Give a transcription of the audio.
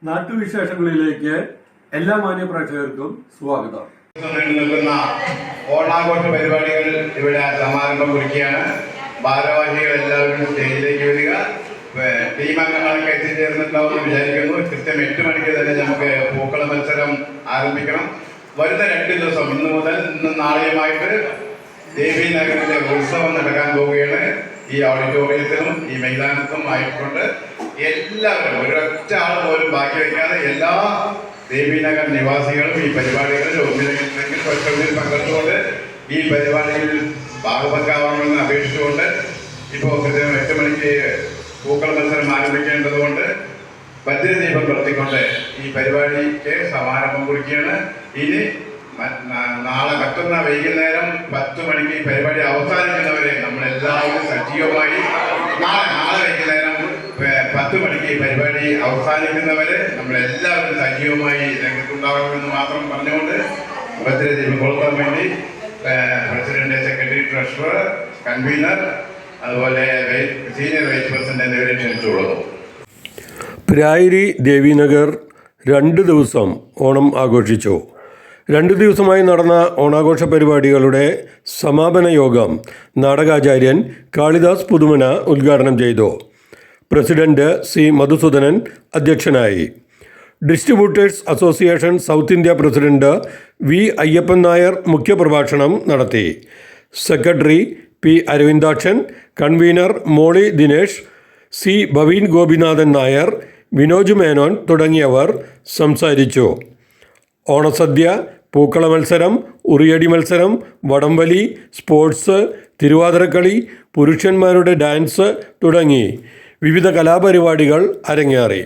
നാട്ടുവിശേഷങ്ങളിലേക്ക് എല്ലാ മാന്യ പ്രേക്ഷകർക്കും സ്വാഗതം. നിൽക്കുന്ന ഓണാഘോഷ പരിപാടികൾ ഇവിടെ സമാരംഭം കുറിക്കുകയാണ്. ഭാരവാഹികൾ എല്ലാവരും സ്റ്റേജിലേക്ക് വരിക. ടീമംഗങ്ങളൊക്കെ എത്തിച്ചേർന്നിട്ടുണ്ടാവുമെന്ന് വിചാരിക്കുന്നു. കൃത്യം 8 മണിക്ക് തന്നെ നമുക്ക് പൂക്കള മത്സരം ആരംഭിക്കണം. വരുന്ന 2 ദിവസം ഇന്ന് മുതൽ ഇന്നും നാളെയുമായിട്ട് ദേവി നഗറിലെ ഉത്സവം നടക്കാൻ പോവുകയാണ്. ഈ ഓഡിറ്റോറിയത്തിലും ഈ മൈതാനത്തും ആയിക്കൊണ്ട് എല്ലാവരും ഒരൊറ്റ ആൾ പോലും ബാക്കി വയ്ക്കാതെ എല്ലാ ദേവീനഗർ നിവാസികളും ഈ പരിപാടികളിൽ ഒന്നില്ലെങ്കിൽ ഒറ്റൊന്നിൽ പങ്കെടുത്തുകൊണ്ട് ഈ പരിപാടിയിൽ ഭാഗപങ്കാവണമെന്ന് അപേക്ഷിച്ചുകൊണ്ട് ഇപ്പോൾ കൃത്യം 8 മണിക്ക് പൂക്കള മത്സരം ആരംഭിക്കേണ്ടതുകൊണ്ട് വജ്രദീപം നടത്തിക്കൊണ്ട് ഈ പരിപാടിക്ക് സമാരംഭം കുറിക്കുകയാണ്. ഇനി നാളെ മറ്റന്നാൾ വൈകുന്നേരം 10 മണിക്ക് ഈ പരിപാടി അവസാനിക്കുന്നവരെ നമ്മളെല്ലാവരും സജീവമായി നാളെ വൈകുന്നേരം 10 മണിക്ക് ഈ പരിപാടി അവസാനിക്കുന്നവരെ നമ്മളെല്ലാവരും സജീവമായി രംഗത്തുണ്ടാകണമെന്ന് മാത്രം പറഞ്ഞുകൊണ്ട് വജ്രദീപം കൊളുത്താൻ വേണ്ടി പ്രസിഡന്റ്, സെക്രട്ടറി, ട്രഷറർ, കൺവീനർ, അതുപോലെ സീനിയർ വൈസ് പ്രസിഡന്റ് എന്നിവരെ ക്ഷണിച്ചുകൊള്ളുന്നു. പിരായിരി ദേവീനഗർ 2 ദിവസം ഓണം ആഘോഷിച്ചു. 2 ദിവസമായി നടന്ന ഓണാഘോഷ പരിപാടികളുടെ സമാപന യോഗം നാടകാചാര്യൻ കാളിദാസ് പുതുമന ഉദ്ഘാടനം ചെയ്തു. പ്രസിഡന്റ് സി മധുസൂദനൻ അധ്യക്ഷനായി. Distributors association South India president V Ayyappan Nair മുഖ്യപ്രഭാഷണം നടത്തി. Secretary P Aravindakshan, convener Molly Dinesh, C Bhaveen Gopinathan Nair, Vinoj Menon തുടങ്ങിയവർ സംസാരിച്ചു. ഓണസദ്യ, പൂക്കള മത്സരം, ഉറിയടി മത്സരം, വടംവലി, സ്പോർട്സ്, തിരുവാതിരക്കളി, പുരുഷന്മാരുടെ ഡാൻസ് തുടങ്ങി വിവിധ കലാപരിപാടികൾ അരങ്ങേറി.